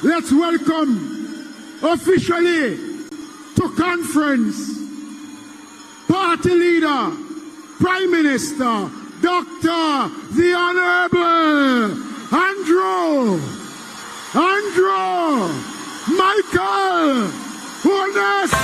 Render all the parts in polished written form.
let's welcome officially to conference party leader, Prime Minister, Dr. the Honorable Andrew Michael Holness.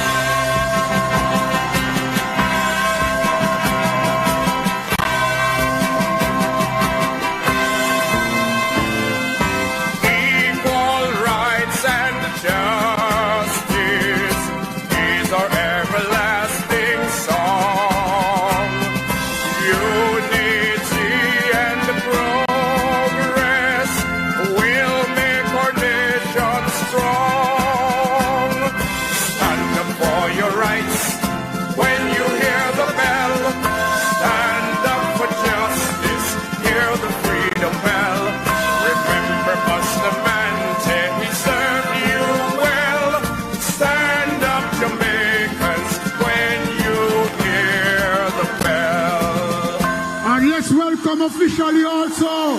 Officially also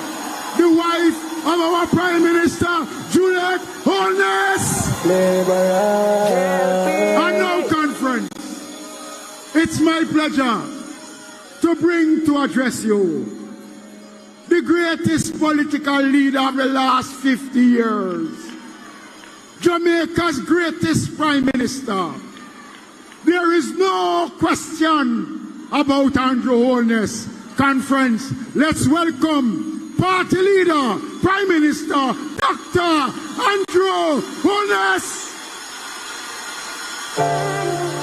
the wife of our Prime Minister, Holness. And now conference, it's my pleasure to bring to address you the greatest political leader of the last 50 years, Jamaica's greatest Prime Minister. There is no question about Andrew Holness. Conference, let's welcome party leader, Prime Minister, Dr. Andrew Holness.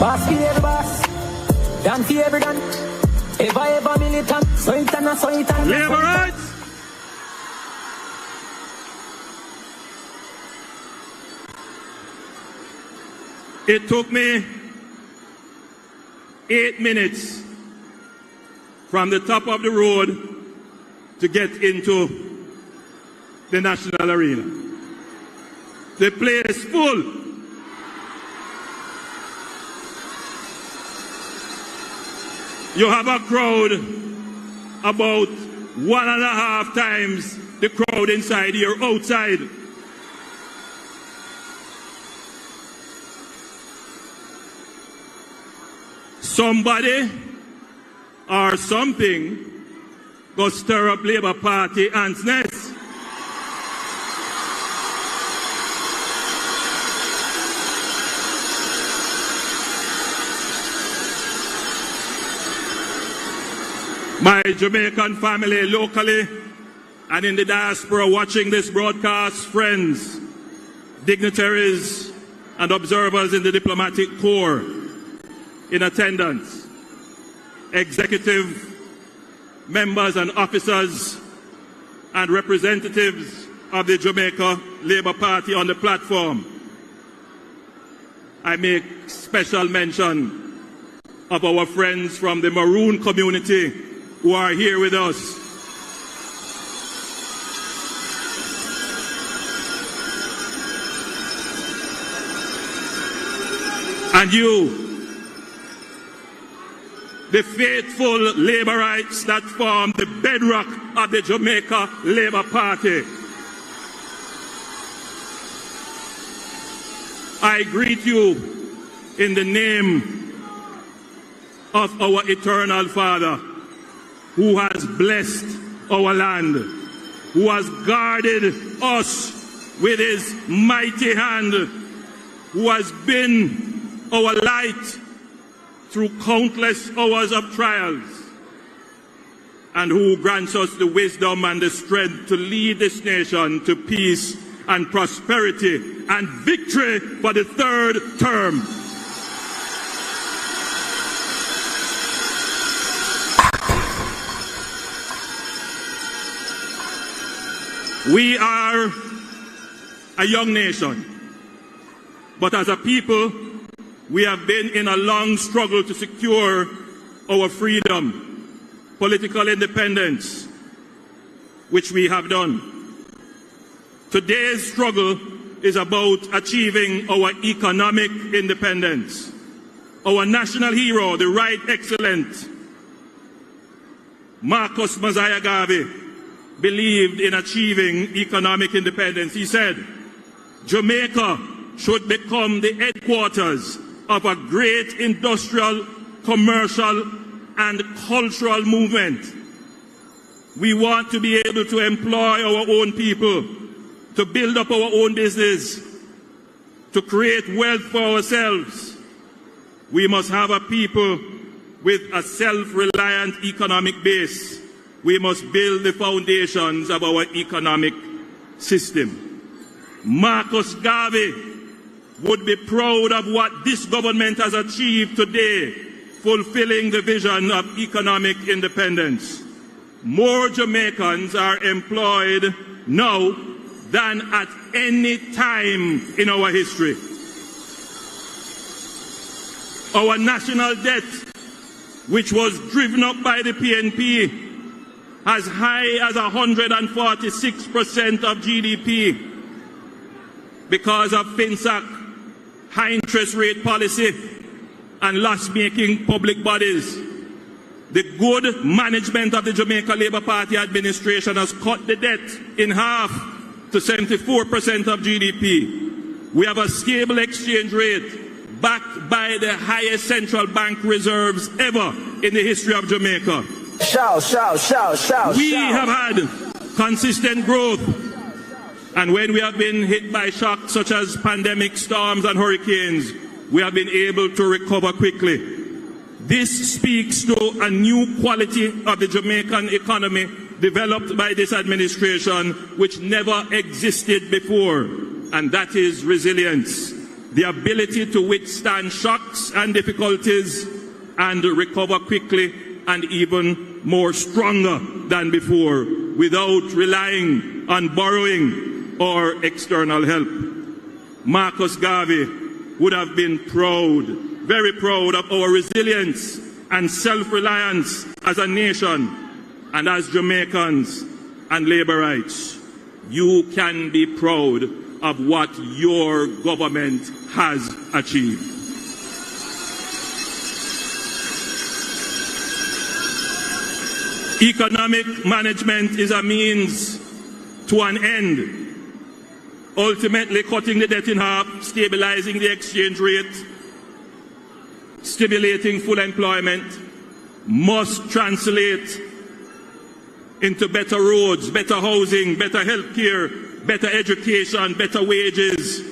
Boss for every boss, done for every done, ever militant, so it and labor rights. It took me 8 minutes from the top of the road to get into the national arena. The place full. You have a crowd about 1.5 times the crowd inside here, outside. Somebody or something go stir up Labour Party ants' nest. My Jamaican family locally and in the diaspora watching this broadcast, friends, dignitaries and observers in the diplomatic corps in attendance, executive members and officers and representatives of the Jamaica Labour Party on the platform. I make special mention of our friends from the Maroon community who are here with us. And you, the faithful Labourites that form the bedrock of the Jamaica Labour Party. I greet you in the name of our eternal Father, who has blessed our land, who has guarded us with his mighty hand, who has been our light through countless hours of trials, and who grants us the wisdom and the strength to lead this nation to peace and prosperity and victory for the third term. We are a young nation, but as a people, we have been in a long struggle to secure our freedom, political independence, which we have done. Today's struggle is about achieving our economic independence. Our national hero, the Right Excellent Marcus Mosiah Garvey, believed in achieving economic independence. He said, Jamaica should become the headquarters of a great industrial, commercial, and cultural movement. We want to be able to employ our own people, to build up our own business, to create wealth for ourselves. We must have a people with a self-reliant economic base. We must build the foundations of our economic system. Marcus Garvey would be proud of what this government has achieved today, fulfilling the vision of economic independence. More Jamaicans are employed now than at any time in our history. Our national debt, which was driven up by the PNP, as high as 146% of GDP, because of FinSAC, high interest rate policy, and loss-making public bodies. The good management of the Jamaica Labour Party administration has cut the debt in half to 74% of GDP. We have a stable exchange rate backed by the highest central bank reserves ever in the history of Jamaica. We have had consistent growth, and when we have been hit by shocks such as pandemic, storms and hurricanes, we have been able to recover quickly. This speaks to a new quality of the Jamaican economy developed by this administration which never existed before, and that is resilience, the ability to withstand shocks and difficulties and recover quickly and even more stronger than before without relying on borrowing or external help. Marcus Garvey would have been proud, very proud of our resilience and self-reliance as a nation and as Jamaicans and Labourites. You can be proud of what your government has achieved. Economic management is a means to an end, ultimately cutting the debt in half, stabilizing the exchange rate, stimulating full employment, must translate into better roads, better housing, better health care, better education, better wages,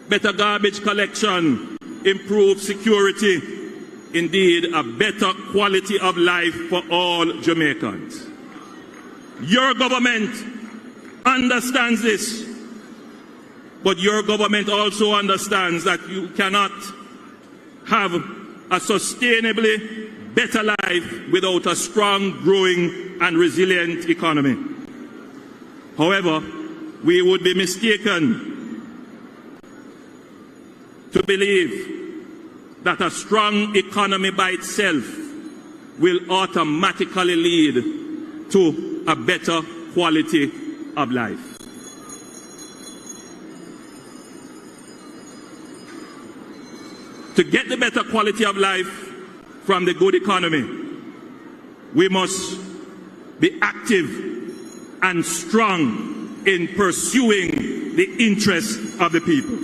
better garbage collection, improved security, indeed a better quality of life for all Jamaicans. Your government understands this, but your government also understands that you cannot have a sustainably better life without a strong, growing and resilient economy. However, we would be mistaken to believe that a strong economy by itself will automatically lead to a better quality of life. To get the better quality of life from the good economy, we must be active and strong in pursuing the interests of the people.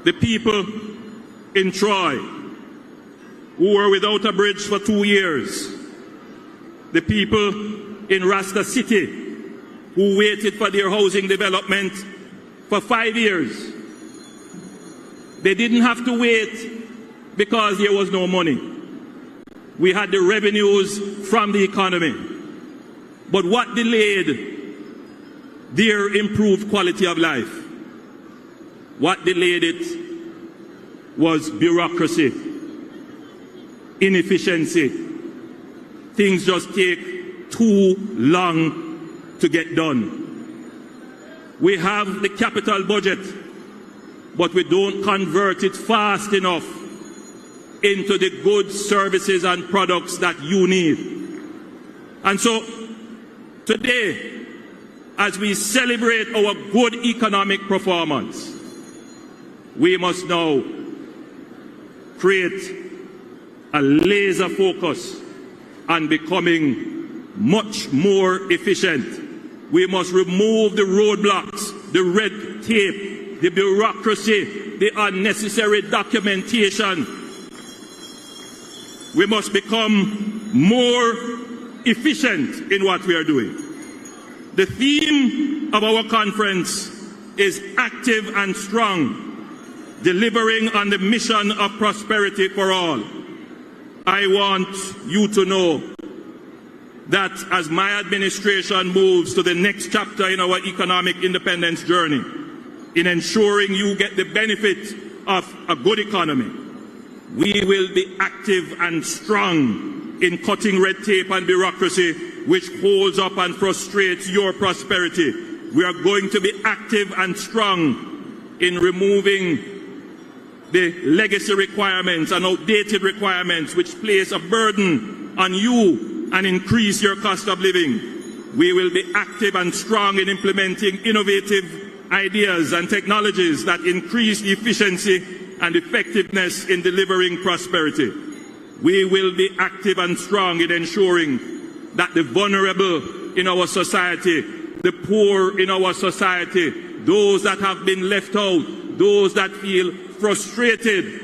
The people in Troy who were without a bridge for 2 years, the people in Rasta City who waited for their housing development for 5 years. They didn't have to wait because there was no money. We had the revenues from the economy. But what delayed their improved quality of life? What delayed it was bureaucracy, inefficiency. Things just take too long to get done. We have the capital budget, but we don't convert it fast enough into the goods, services and products that you need. And so today, as we celebrate our good economic performance, we must now create a laser focus on becoming much more efficient. We must remove the roadblocks, the red tape, the bureaucracy, the unnecessary documentation. We must become more efficient in what we are doing. The theme of our conference is active and strong, delivering on the mission of prosperity for all. I want you to know that as my administration moves to the next chapter in our economic independence journey, in ensuring you get the benefit of a good economy, we will be active and strong in cutting red tape and bureaucracy which holds up and frustrates your prosperity. We are going to be active and strong in removing the legacy requirements and outdated requirements which place a burden on you and increase your cost of living. We will be active and strong in implementing innovative ideas and technologies that increase efficiency and effectiveness in delivering prosperity. We will be active and strong in ensuring that the vulnerable in our society, the poor in our society, those that have been left out, those that feel frustrated,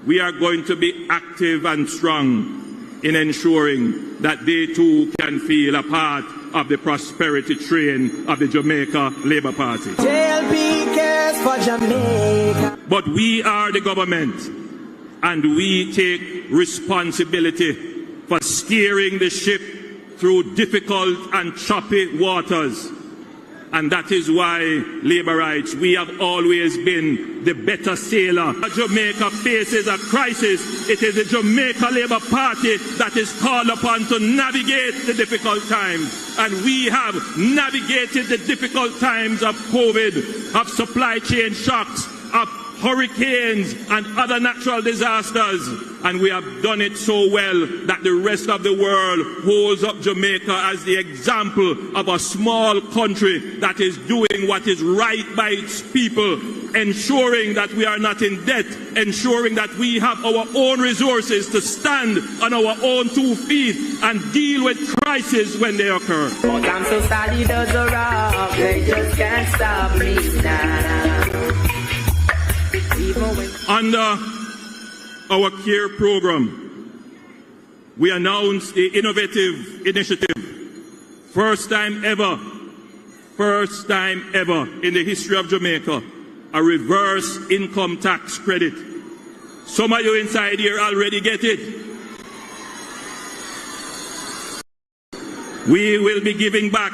we are going to be active and strong in ensuring that they too can feel a part of the prosperity train of the Jamaica Labour Party. JLP cares for Jamaica. But we are the government, and we take responsibility for steering the ship through difficult and choppy waters. And that is why, Labourites, we have always been the better sailor. Jamaica faces a crisis. It is the Jamaica Labour Party that is called upon to navigate the difficult times. And we have navigated the difficult times of COVID, of supply chain shocks, of hurricanes and other natural disasters, and we have done it so well that the rest of the world holds up Jamaica as the example of a small country that is doing what is right by its people, ensuring that we are not in debt, ensuring that we have our own resources to stand on our own 2 feet and deal with crises when they occur. But I'm so solid as a rock, they just can't stop me now. Under our CARE program, we announced the innovative initiative, first time ever in the history of Jamaica, a reverse income tax credit. Some of you inside here already get it. We will be giving back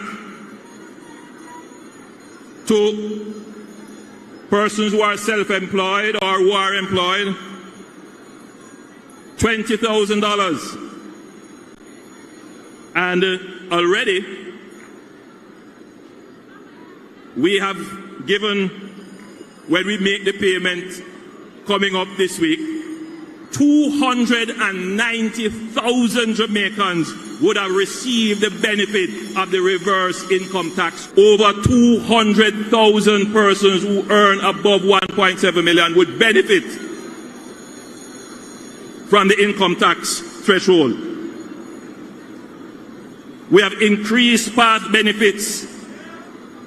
to persons who are self-employed or who are employed $20,000. And already we have given, when we make the payment coming up this week, 290,000 Jamaicans would have received the benefit of the reverse income tax. Over 200,000 persons who earn above 1.7 million would benefit from the income tax threshold. We have increased path benefits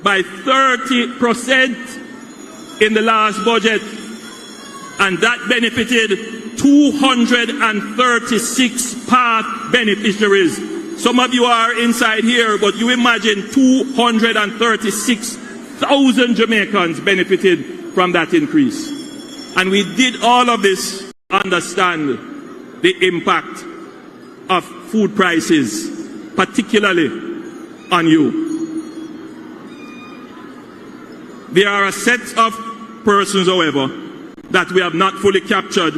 by 30% in the last budget, and that benefited 236 path beneficiaries. Some of you are inside here, but you imagine 236,000 Jamaicans benefited from that increase. And we did all of this to understand the impact of food prices, particularly on you. There are a set of persons, however, that we have not fully captured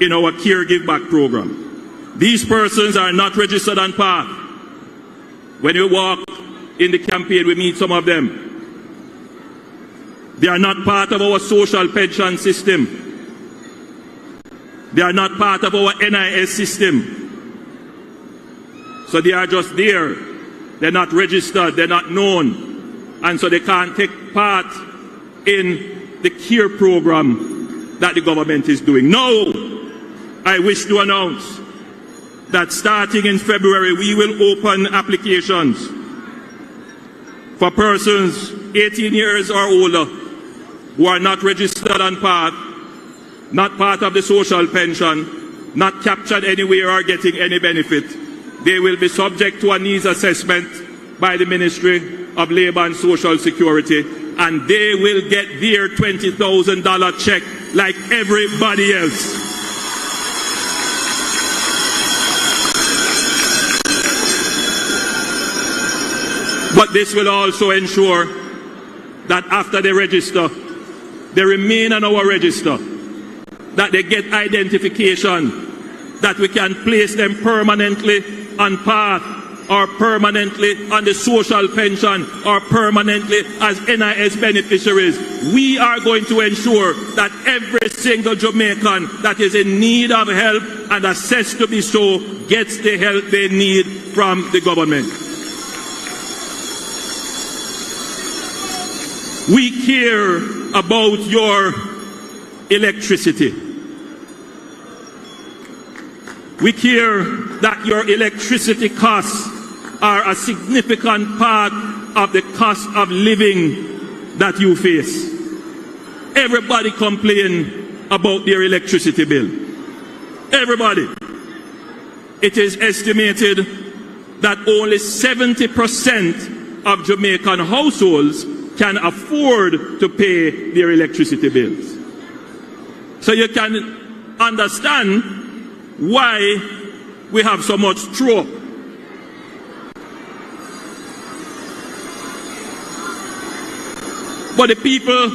in our Care Give Back program. These persons are not registered on PATH. When we walk in the campaign, we meet some of them. They are not part of our social pension system. They are not part of our NIS system. So they are just there. They're not registered, they're not known. And so they can't take part in the care program that the government is doing. No! I wish to announce that starting in February, we will open applications for persons 18 years or older who are not registered on PATH, not part of the social pension, not captured anywhere or getting any benefit. They will be subject to a needs assessment by the Ministry of Labour and Social Security, and they will get their $20,000 check like everybody else. But this will also ensure that after they register, they remain on our register, that they get identification, that we can place them permanently on PATH or permanently on the social pension or permanently as NIS beneficiaries. We are going to ensure that every single Jamaican that is in need of help and assessed to be so gets the help they need from the government. We care about your electricity. We care that your electricity costs are a significant part of the cost of living that you face. Everybody complain about their electricity bill. Everybody. It is estimated that only 70% of Jamaican households can afford to pay their electricity bills. So you can understand why we have so much throw-up. But the people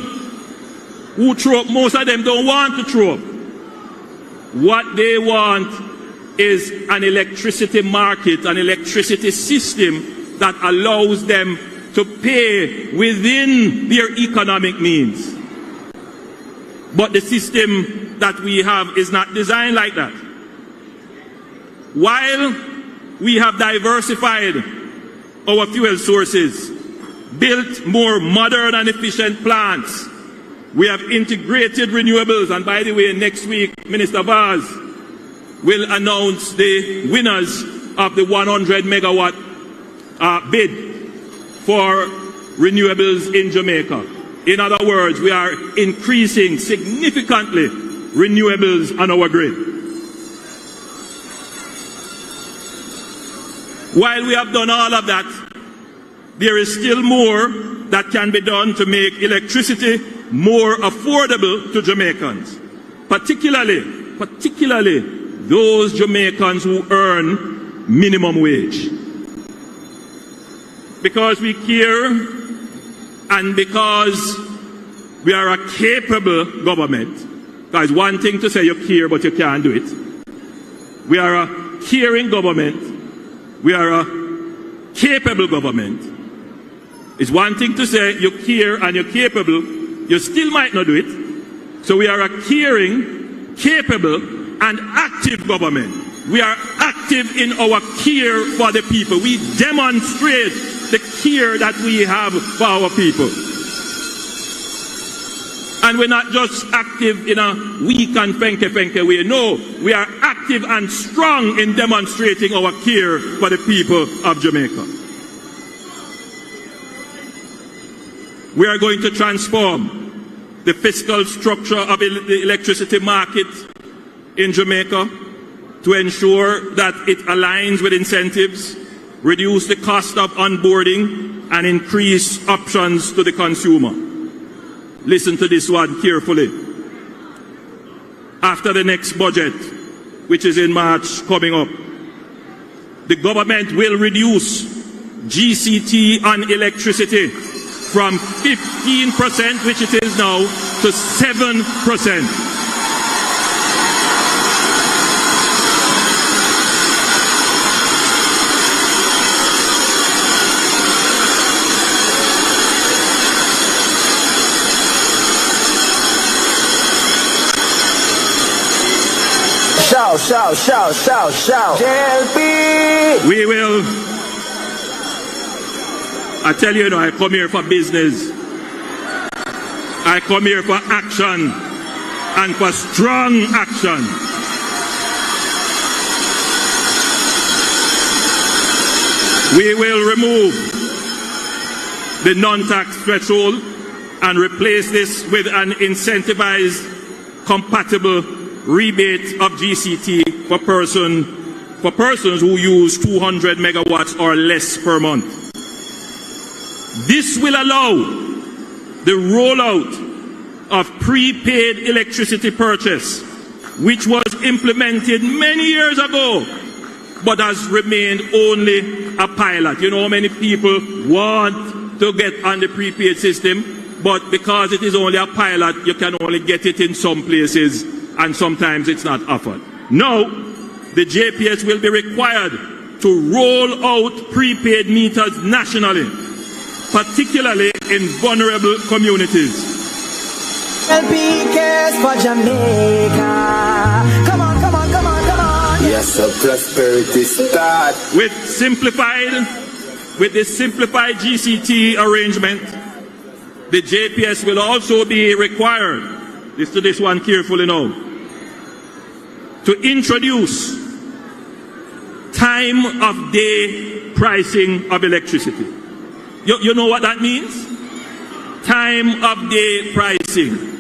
who throw up, most of them don't want to throw up. What they want is an electricity market, an electricity system that allows them to pay within their economic means. But the system that we have is not designed like that. While we have diversified our fuel sources, built more modern and efficient plants, we have integrated renewables, and by the way, next week, Minister Vaz will announce the winners of the 100 megawatt bid for renewables in Jamaica. In other words, we are increasing significantly renewables on our grid. While we have done all of that, there is still more that can be done to make electricity more affordable to Jamaicans, particularly those Jamaicans who earn minimum wage. Because we care and because we are a capable government. Because one thing to say you care but you can't do it. We are a caring government. We are a capable government. It's one thing to say you care and you're capable, you still might not do it. So we are a caring, capable, and active government. We are active in our care for the people. We demonstrate the care that we have for our people. And we're not just active in a weak and fenke way. No, we are active and strong in demonstrating our care for the people of Jamaica. We are going to transform the fiscal structure of the electricity market in Jamaica to ensure that it aligns with incentives, reduce the cost of onboarding, and increase options to the consumer. Listen to this one carefully. After the next budget, which is in March coming up, the government will reduce GCT on electricity from 15%, which it is now, to 7%. Shout. JLP! We will. I tell you, I come here for business. I come here for action, and for strong action. We will remove the non-tax threshold and replace this with an incentivized compatible rebate of GCT for persons who use 200 megawatts or less per month. This will allow the rollout of prepaid electricity purchase, which was implemented many years ago, but has remained only a pilot. You know how many people want to get on the prepaid system, but because it is only a pilot, you can only get it in some places, and sometimes it's not offered. Now, the JPS will be required to roll out prepaid meters nationally, particularly in vulnerable communities. JLP cares for Jamaica. Come on, come on, come on, come on. Yes, a prosperity start. With the simplified GCT arrangement, the JPS will also be required, listen to this one carefully now, to introduce time of day pricing of electricity. You know what that means? Time of day pricing.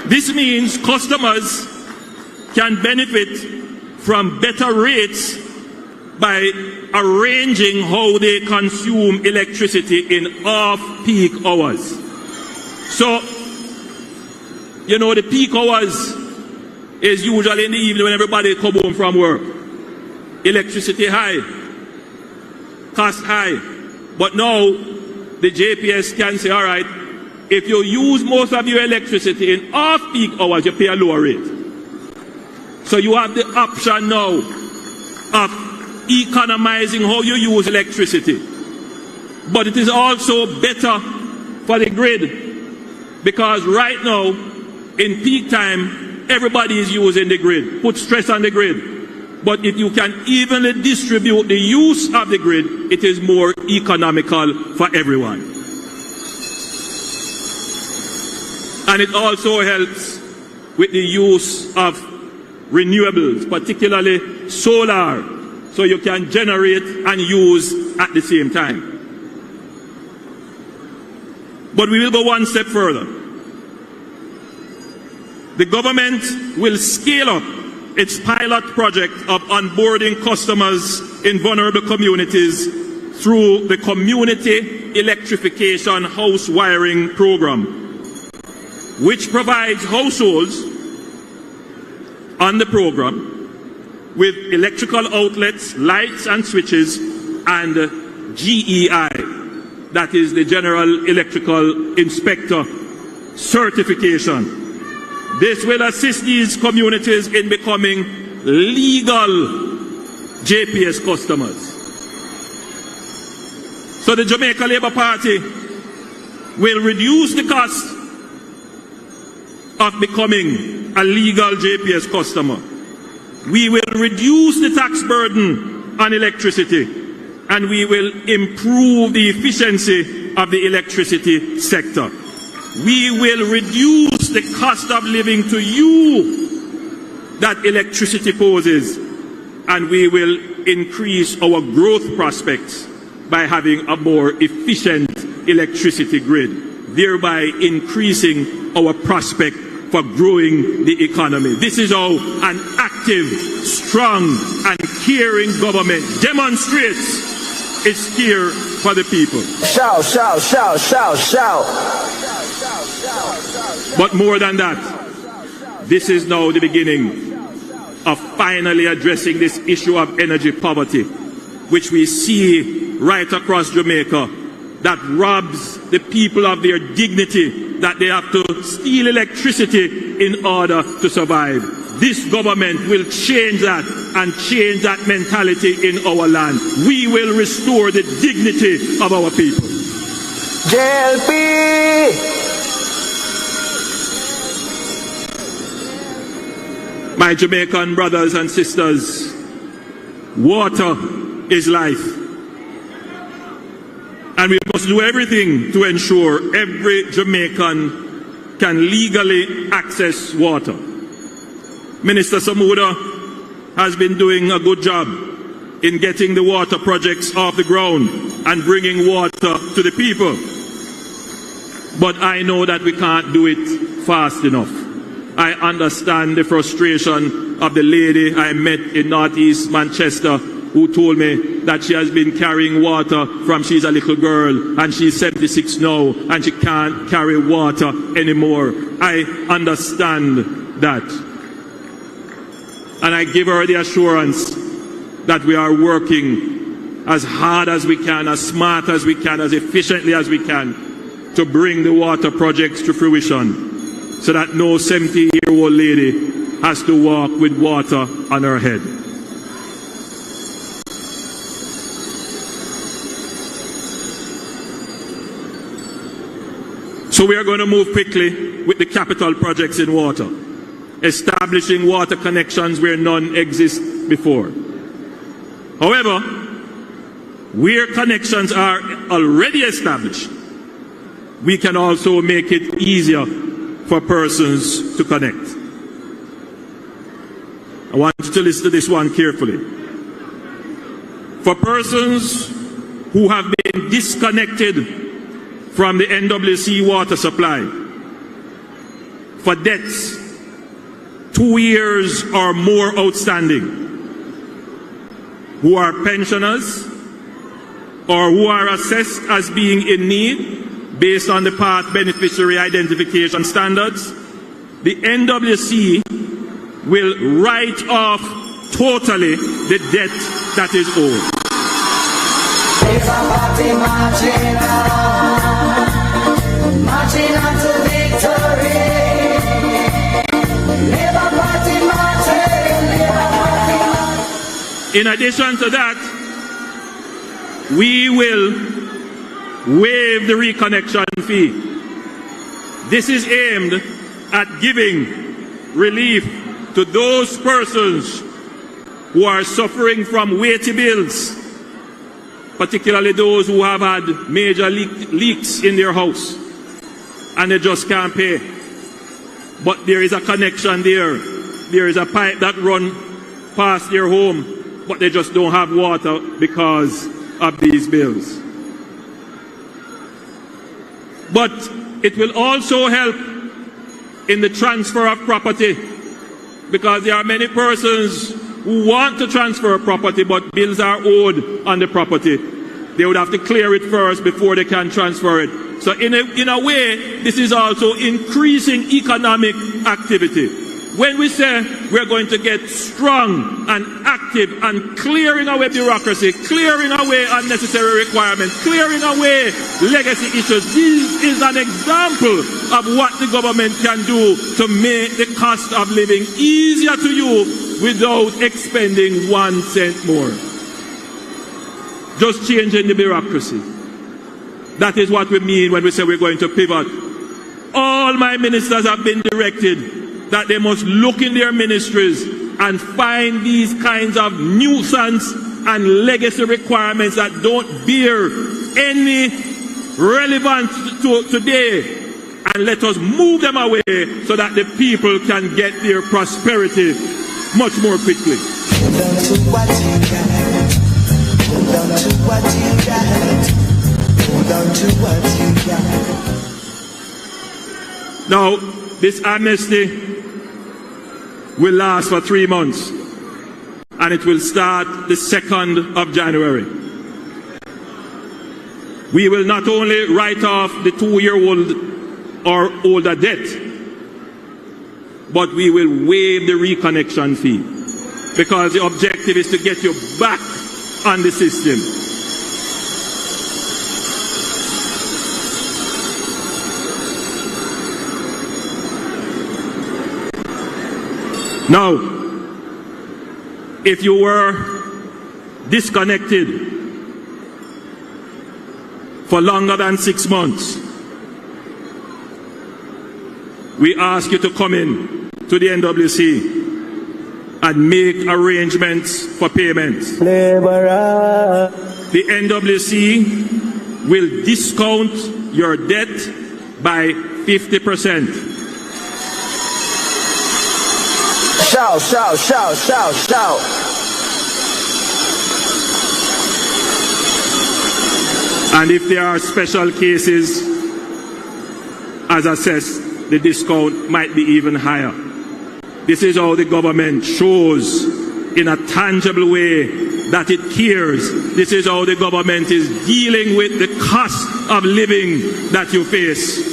This means customers can benefit from better rates by arranging how they consume electricity in off-peak hours. So, you know, the peak hours is usually in the evening when everybody come home from work. Electricity high, cost high. But now, the JPS can say, all right, if you use most of your electricity in off-peak hours, you pay a lower rate. So you have the option now of economizing how you use electricity. But it is also better for the grid, because right now, in peak time, everybody is using the grid, put stress on the grid. But if you can evenly distribute the use of the grid, it is more economical for everyone. And it also helps with the use of renewables, particularly solar, so you can generate and use at the same time. But we will go one step further. The government will scale up its pilot project of onboarding customers in vulnerable communities through the Community Electrification House Wiring Program, which provides households on the program with electrical outlets, lights and switches, and GEI, that is the General Electrical Inspector certification. This will assist these communities in becoming legal JPS customers. So the Jamaica Labour Party will reduce the cost of becoming a legal JPS customer. We will reduce the tax burden on electricity, and we will improve the efficiency of the electricity sector. We will reduce the cost of living to you that electricity poses, and we will increase our growth prospects by having a more efficient electricity grid, thereby increasing our prospect for growing the economy. This is how an active, strong, and caring government demonstrates its care for the people. Shout, shout, shout, shout, shout. But more than that, this is now the beginning of finally addressing this issue of energy poverty, which we see right across Jamaica, that robs the people of their dignity, that they have to steal electricity in order to survive. This government will change that and change that mentality in our land. We will restore the dignity of our people. JLP! My Jamaican brothers and sisters, water is life. And we must do everything to ensure every Jamaican can legally access water. Minister Samuda has been doing a good job in getting the water projects off the ground and bringing water to the people. But I know that we can't do it fast enough. I understand the frustration of the lady I met in Northeast Manchester who told me that she has been carrying water from she's a little girl and she's 76 now and she can't carry water anymore. I understand that. And I give her the assurance that we are working as hard as we can, as smart as we can, as efficiently as we can to bring the water projects to fruition so that no 70-year-old lady has to walk with water on her head. So we are going to move quickly with the capital projects in water, establishing water connections where none exist before. However, where connections are already established, we can also make it easier for persons to connect. I want you to listen to this one carefully. For persons who have been disconnected from the NWC water supply for debts 2 years or more outstanding, who are pensioners or who are assessed as being in need based on the path beneficiary identification standards, the NWC will write off totally the debt that is owed. Marching on to victory. Labour Party marching, Labour Party marching. In addition to that, we will waive the reconnection fee. This is aimed at giving relief to those persons who are suffering from weighty bills, particularly those who have had major leaks in their house and they just can't pay. But there is a connection there. There is a pipe that runs past their home, but they just don't have water because of these bills. But it will also help in the transfer of property, because there are many persons who want to transfer property but bills are owed on the property. They would have to clear it first before they can transfer it. So in a way, this is also increasing economic activity. When we say we're going to get strong and active and clearing away bureaucracy, clearing away unnecessary requirements, clearing away legacy issues, this is an example of what the government can do to make the cost of living easier to you without expending 1 cent more. Just changing the bureaucracy. That is what we mean when we say we're going to pivot. All my ministers have been directed that they must look in their ministries and find these kinds of nuisance and legacy requirements that don't bear any relevance to today, and let us move them away so that the people can get their prosperity much more quickly. Now, this amnesty will last for 3 months, and it will start the 2nd of January. We will not only write off the 2-year-old or older debt, but we will waive the reconnection fee, because the objective is to get you back on the system. Now, if you were disconnected for longer than 6 months, we ask you to come in to the NWC and make arrangements for payments. The NWC will discount your debt by 50%. Shout, shout, shout, shout, shout. And if there are special cases, as assessed, the discount might be even higher. This is how the government shows in a tangible way that it cares. This is how the government is dealing with the cost of living that you face.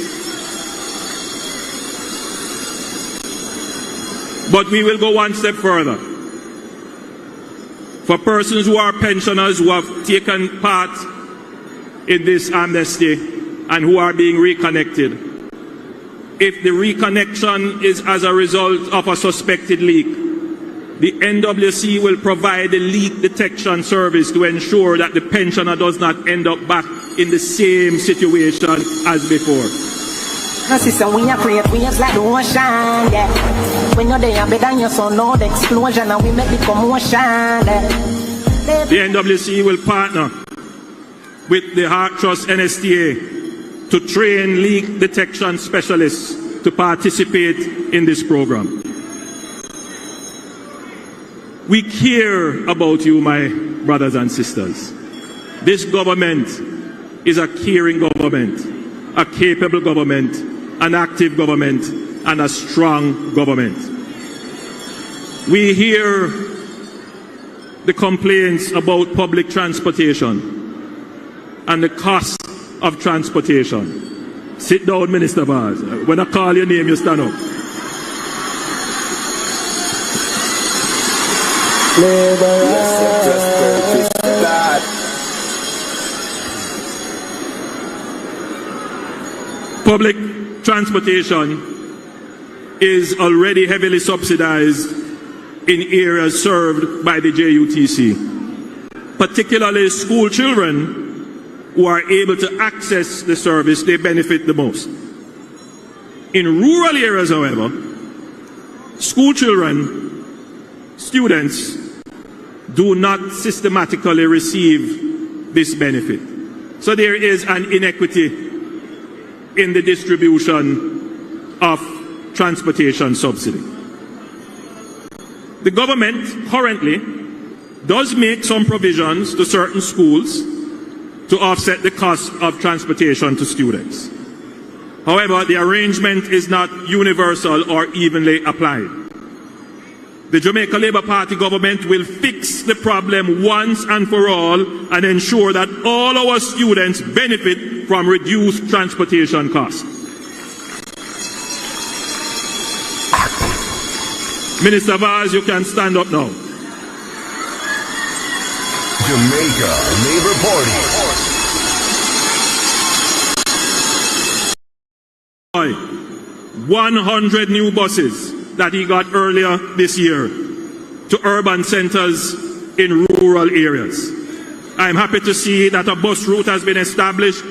But we will go one step further. For persons who are pensioners who have taken part in this amnesty and who are being reconnected, if the reconnection is as a result of a suspected leak, the NWC will provide a leak detection service to ensure that the pensioner does not end up back in the same situation as before. No system we are create waves like the ocean, yeah. When you're there, better than your son, no the explosion, and we make the commotion, yeah. The NWC will partner with the Heart Trust NSTA to train leak detection specialists to participate in this program. We care about you, my brothers and sisters. This government is a caring government, a capable government, an active government, and a strong government. We hear the complaints about public transportation and the cost of transportation. Sit down, Minister Vaz. When I call your name, you stand up. Public transportation is already heavily subsidized in areas served by the JUTC. Particularly school children who are able to access the service, they benefit the most. In rural areas, however, school children, students, do not systematically receive this benefit. So there is an inequity in the distribution of transportation subsidy. The government currently does make some provisions to certain schools to offset the cost of transportation to students. However, the arrangement is not universal or evenly applied. The Jamaica Labour Party government will fix the problem once and for all and ensure that all our students benefit from reduced transportation costs. Minister Vaz, you can stand up now. Jamaica Labour Party. 100 new buses that he got earlier this year to urban centers in rural areas. I'm happy to see that a bus route has been established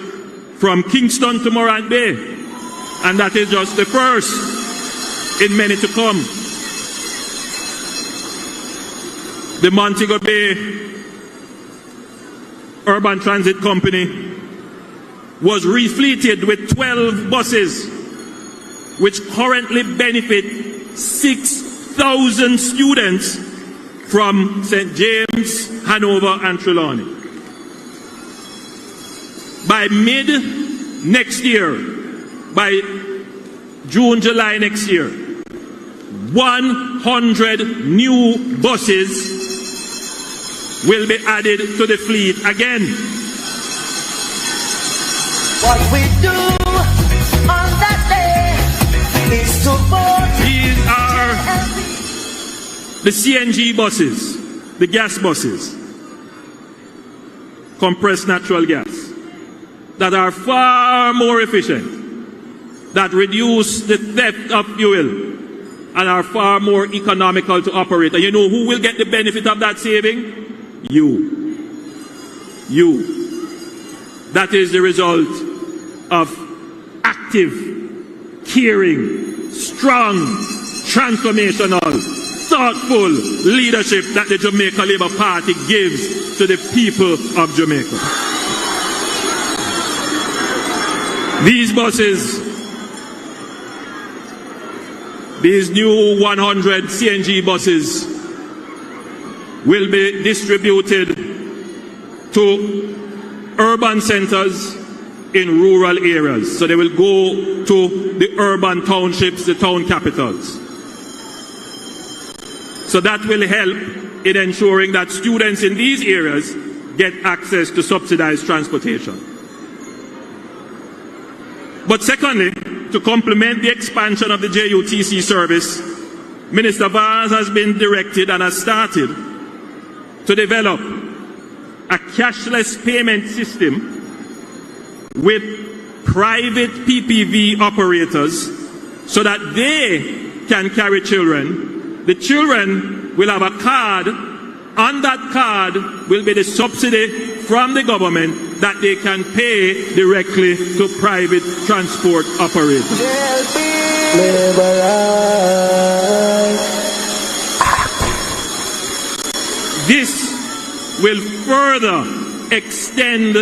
from Kingston to Morant Bay, and that is just the first in many to come. The Montego Bay Urban Transit Company was refleeted with 12 buses, which currently benefit 6,000 students from St. James, Hanover, and Trelawney. By mid next year, by June, July next year, 100 new buses will be added to the fleet again. What we do on that day is to vote. These are the CNG buses, the gas buses, compressed natural gas, that are far more efficient, that reduce the theft of fuel, and are far more economical to operate. And you know who will get the benefit of that saving? You. That is the result of active, caring, strong, transformational, thoughtful leadership that the Jamaica Labour Party gives to the people of Jamaica. These buses, these new 100 CNG buses, will be distributed to urban centers in rural areas. So they will go to the urban townships, the town capitals. So that will help in ensuring that students in these areas get access to subsidized transportation. But secondly, to complement the expansion of the JUTC service, Minister Vaz has been directed and has started to develop a cashless payment system with private PPV operators so that they can carry children. The children will have a card. On that card will be the subsidy from the government that they can pay directly to private transport operators. This will further extend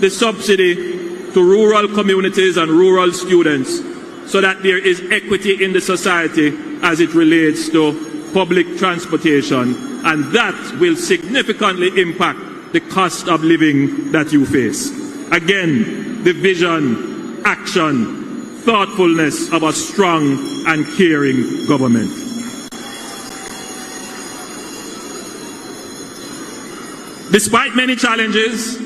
the subsidy to rural communities and rural students so that there is equity in the society as it relates to public transportation, and that will significantly impact the cost of living that you face. Again, the vision, action, thoughtfulness of a strong and caring government. Despite many challenges,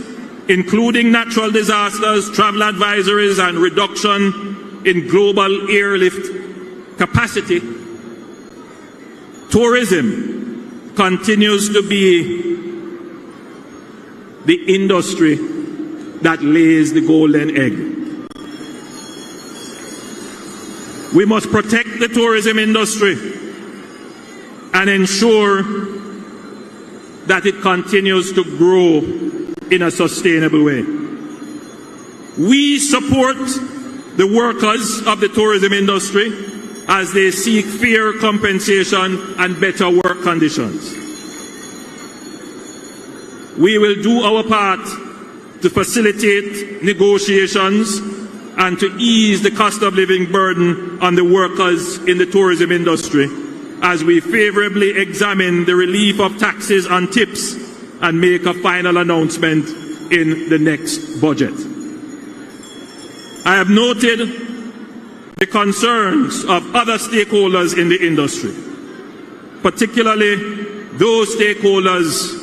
including natural disasters, travel advisories, and reduction in global airlift capacity, tourism continues to be the industry that lays the golden egg. We must protect the tourism industry and ensure that it continues to grow in a sustainable way. We support the workers of the tourism industry as they seek fair compensation and better work conditions. We will do our part to facilitate negotiations and to ease the cost of living burden on the workers in the tourism industry as we favorably examine the relief of taxes on tips and make a final announcement in the next budget. I have noted the concerns of other stakeholders in the industry, particularly those stakeholders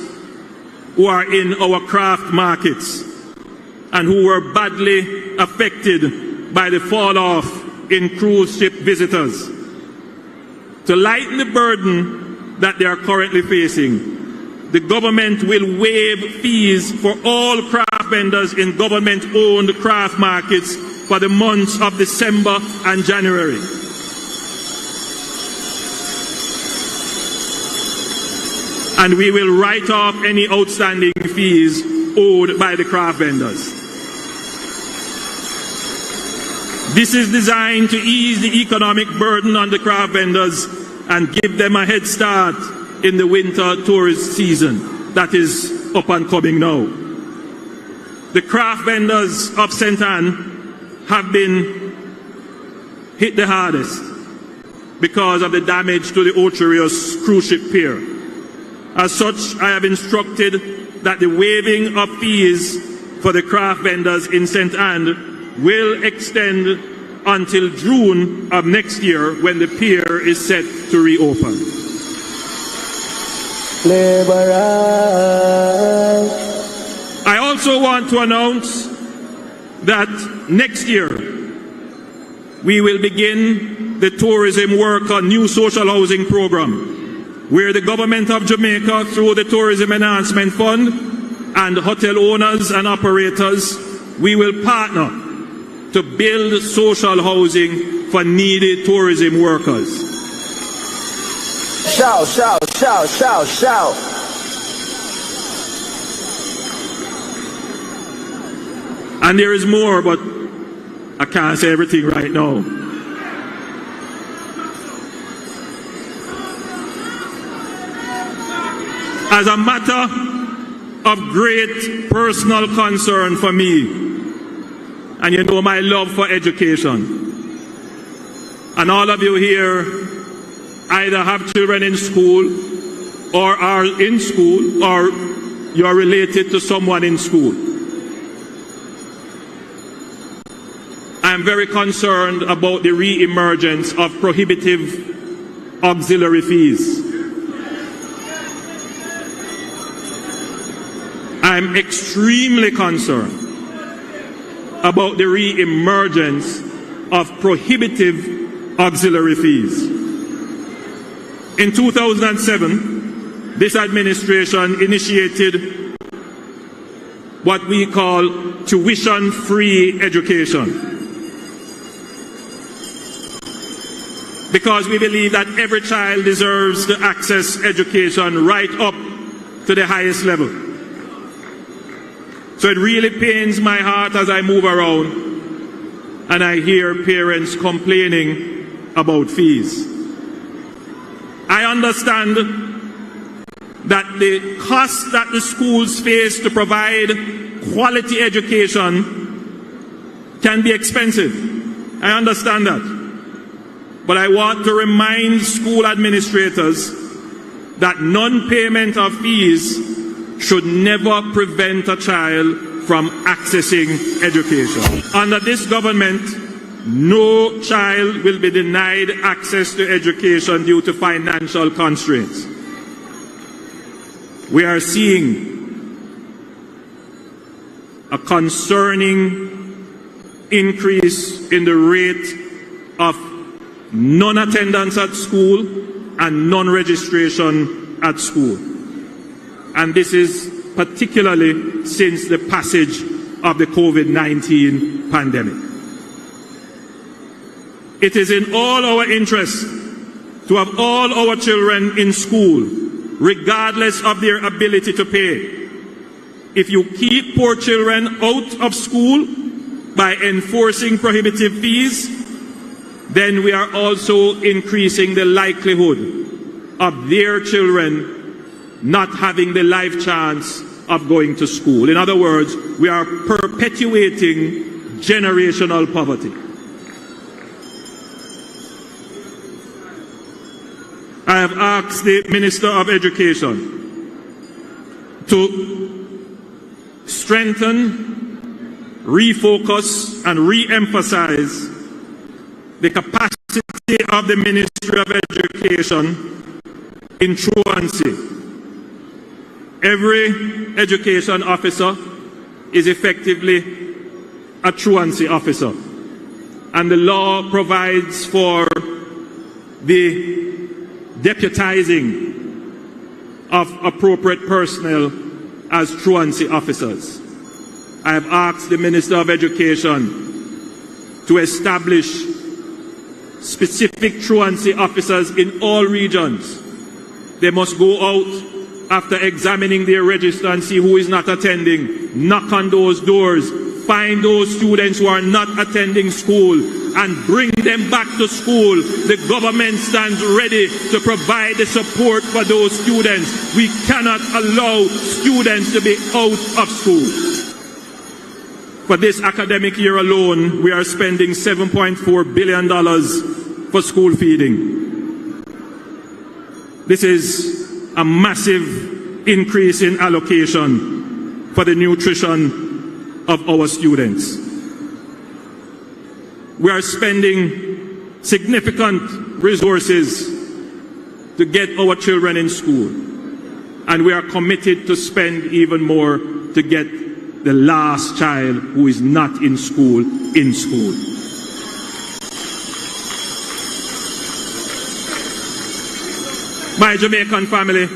who are in our craft markets and who were badly affected by the fall off in cruise ship visitors. To lighten the burden that they are currently facing, the government will waive fees for all craft vendors in government-owned craft markets for the months of December and January. And we will write off any outstanding fees owed by the craft vendors. This is designed to ease the economic burden on the craft vendors and give them a head start in the winter tourist season that is up and coming now. The craft vendors of St. Ann have been hit the hardest because of the damage to the Ocherius cruise ship pier. As such, I have instructed that the waiving of fees for the craft vendors in St. Ann will extend until June of next year when the pier is set to reopen. I also want to announce that next year we will begin the Tourism Work on New Social Housing Program, where the government of Jamaica, through the Tourism Enhancement Fund and hotel owners and operators, we will partner to build social housing for needy tourism workers. Shout, shout, shout, shout, shout. And there is more, but I can't say everything right now. As a matter of great personal concern for me, and you know my love for education, and all of you here either have children in school or are in school or you are related to someone in school. I'm very concerned about the re-emergence of prohibitive auxiliary fees. I'm extremely concerned about the re-emergence of prohibitive auxiliary fees. In 2007, this administration initiated what we call tuition-free education, because we believe that every child deserves to access education right up to the highest level. So it really pains my heart as I move around and I hear parents complaining about fees. I understand that the cost that the schools face to provide quality education can be expensive. I understand that. But I want to remind school administrators that non-payment of fees should never prevent a child from accessing education. Under this government, no child will be denied access to education due to financial constraints. We are seeing a concerning increase in the rate of non-attendance at school and non-registration at school. And this is particularly since the passage of the COVID-19 pandemic. It is in all our interests to have all our children in school, regardless of their ability to pay. If you keep poor children out of school by enforcing prohibitive fees, then we are also increasing the likelihood of their children not having the life chance of going to school. In other words, we are perpetuating generational poverty. I have asked the Minister of Education to strengthen, refocus, and re-emphasize the capacity of the Ministry of Education in truancy. Every education officer is effectively a truancy officer, and the law provides for the deputizing of appropriate personnel as truancy officers. I have asked the Minister of Education to establish specific truancy officers in all regions. They must go out after examining their register and see who is not attending, knock on those doors, find those students who are not attending school, and bring them back to school. The government stands ready to provide the support for those students. We cannot allow students to be out of school. For this academic year alone, we are spending $7.4 billion for school feeding. This is a massive increase in allocation for the nutrition of our students. We are spending significant resources to get our children in school, and we are committed to spend even more to get the last child who is not in school in school. My Jamaican family,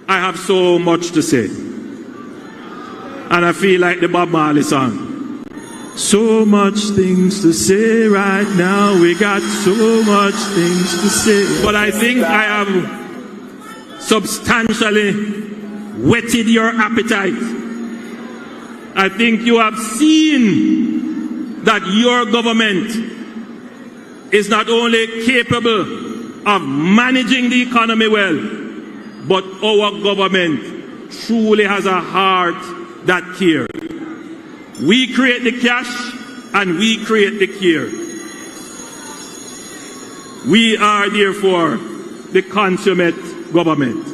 I have so much to say, and I feel like the Bob Marley song. So much things to say right now, we got so much things to say. But I think I have substantially whetted your appetite. I think you have seen that your government is not only capable of managing the economy well, but our government truly has a heart that cares. We create the cash and we create the care. We are therefore the consummate government.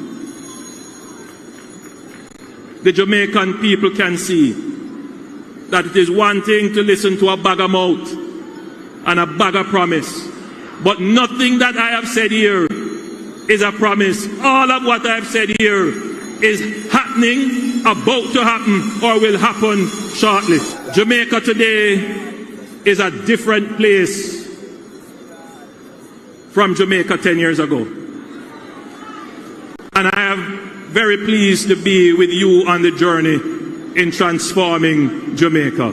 The Jamaican people can see that it is one thing to listen to a bag of mouth and a bag of promise, but nothing that I have said here is a promise. All of what I have said here is happening, about to happen, or will happen shortly. Jamaica today is a different place from Jamaica 10 years ago. And I am very pleased to be with you on the journey in transforming Jamaica.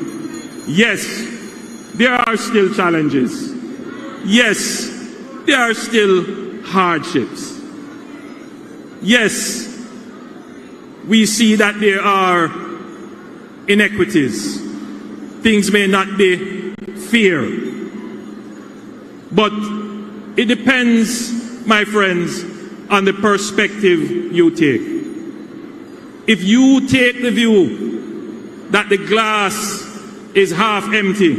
Yes, there are still challenges. Yes, there are still hardships. Yes, we see that there are inequities. Things may not be fair. But it depends, my friends, on the perspective you take. If you take the view that the glass is half empty,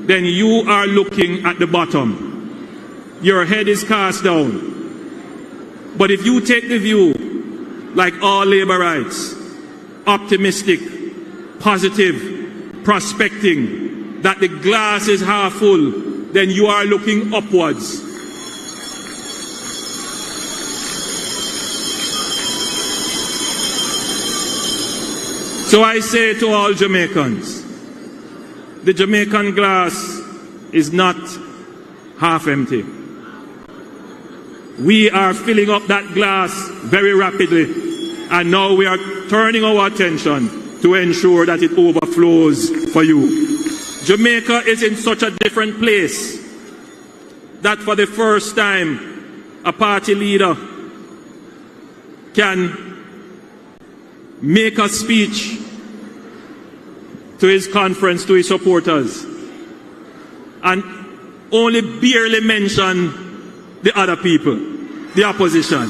then you are looking at the bottom. Your head is cast down. But if you take the view, like all laborites, optimistic, positive, prospecting, that the glass is half full, then you are looking upwards. So I say to all Jamaicans, the Jamaican glass is not half empty. We are filling up that glass very rapidly, and now we are turning our attention to ensure that it overflows for you. Jamaica is in such a different place that for the first time, a party leader can make a speech to his conference, to his supporters, and only barely mention the other people, the opposition.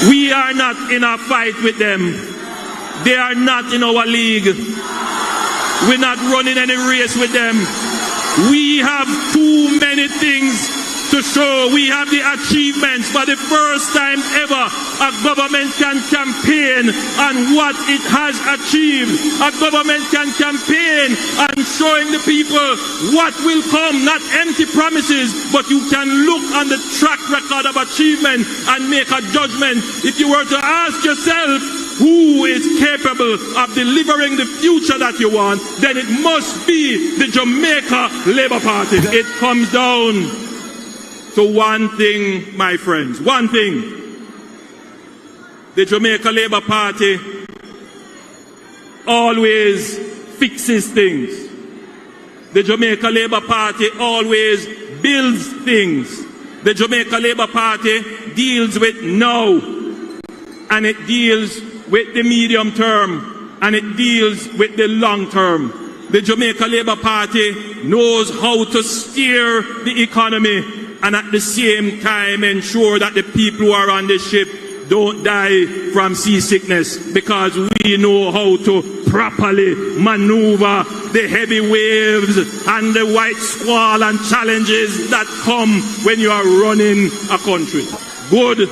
We are not in a fight with them. They are not in our league. We're not running any race with them. We have too many things to show. We have the achievements. For the first time ever, a government can campaign on what it has achieved. A government can campaign on showing the people what will come, not empty promises, but you can look on the track record of achievement and make a judgment. If you were to ask yourself, who is capable of delivering the future that you want, then it must be the Jamaica Labour Party. It comes down to one thing, my friends, one thing. The Jamaica Labour Party always fixes things. The Jamaica Labour Party always builds things. The Jamaica Labour Party deals with now, and it deals with the medium term, and it deals with the long term. The Jamaica Labour Party knows how to steer the economy and at the same time ensure that the people who are on the ship don't die from seasickness, because we know how to properly maneuver the heavy waves and the white squall and challenges that come when you are running a country. Good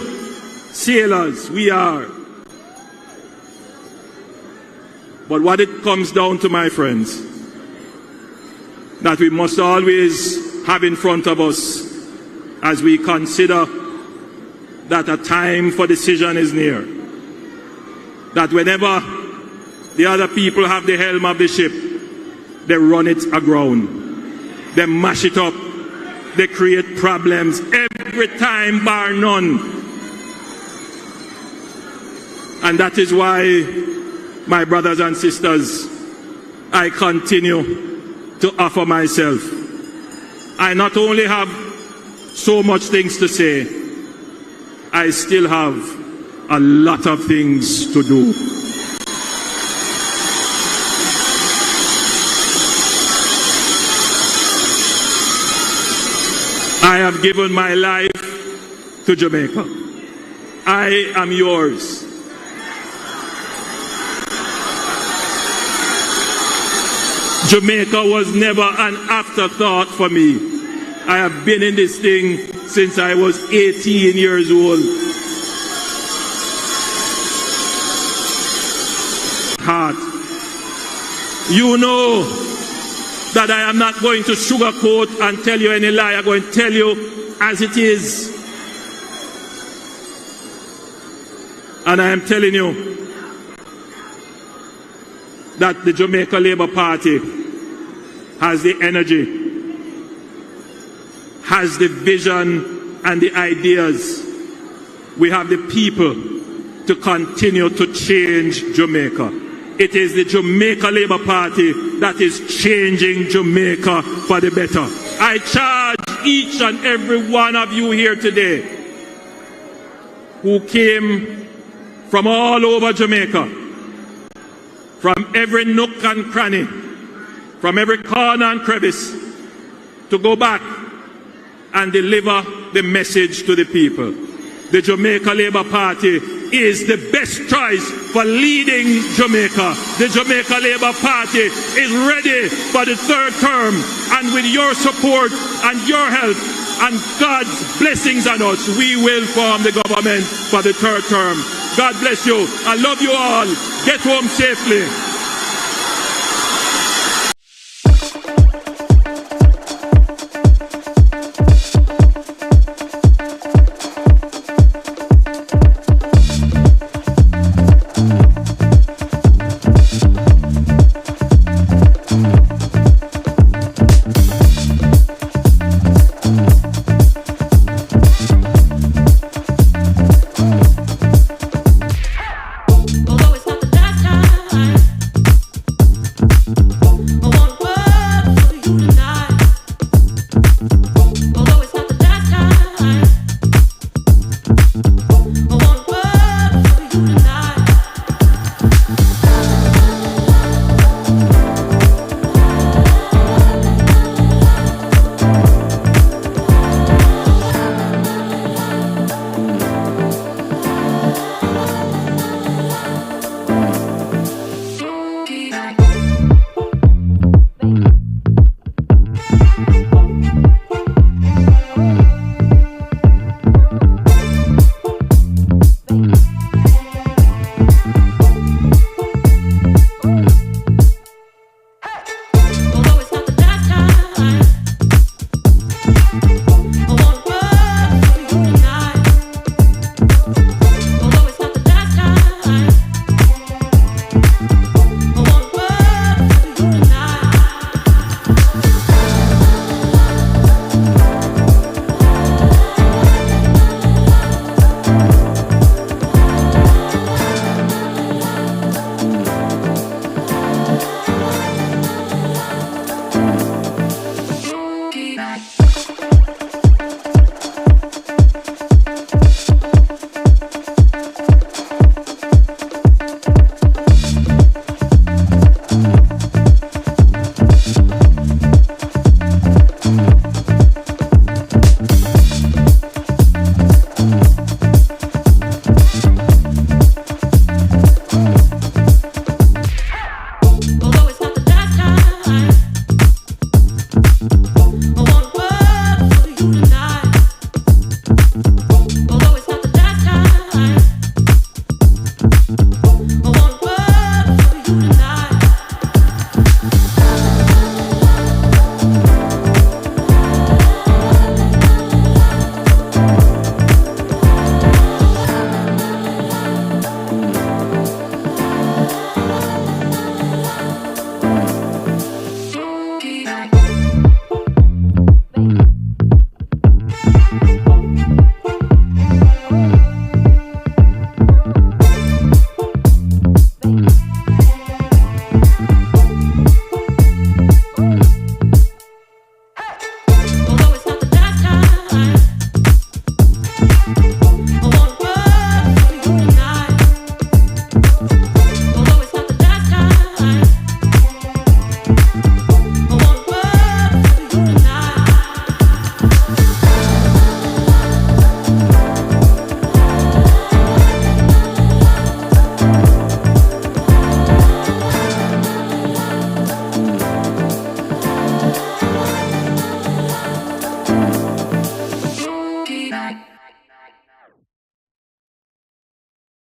sailors we are. But what it comes down to, my friends, that we must always have in front of us as we consider that a time for decision is near. That whenever the other people have the helm of the ship, they run it aground. They mash it up. They create problems every time, bar none. And that is why, my brothers and sisters, I continue to offer myself. I not only have so much things to say, I still have a lot of things to do. I have given my life to Jamaica. I am yours. Jamaica was never an afterthought for me. I have been in this thing since I was 18 years old. You know that I am not going to sugarcoat and tell you any lie. I'm going to tell you as it is. And I am telling you that the Jamaica Labour Party has the energy, has the vision and the ideas. We have the people to continue to change Jamaica. It is the Jamaica Labour Party that is changing Jamaica for the better. I charge each and every one of you here today who came from all over Jamaica, from every nook and cranny, from every corner and crevice, to go back and deliver the message to the people. The Jamaica Labour Party is the best choice for leading Jamaica. The Jamaica Labour Party is ready for the third term, and with your support and your help and God's blessings on us, we will form the government for the third term. God bless you. I love you all. Get home safely.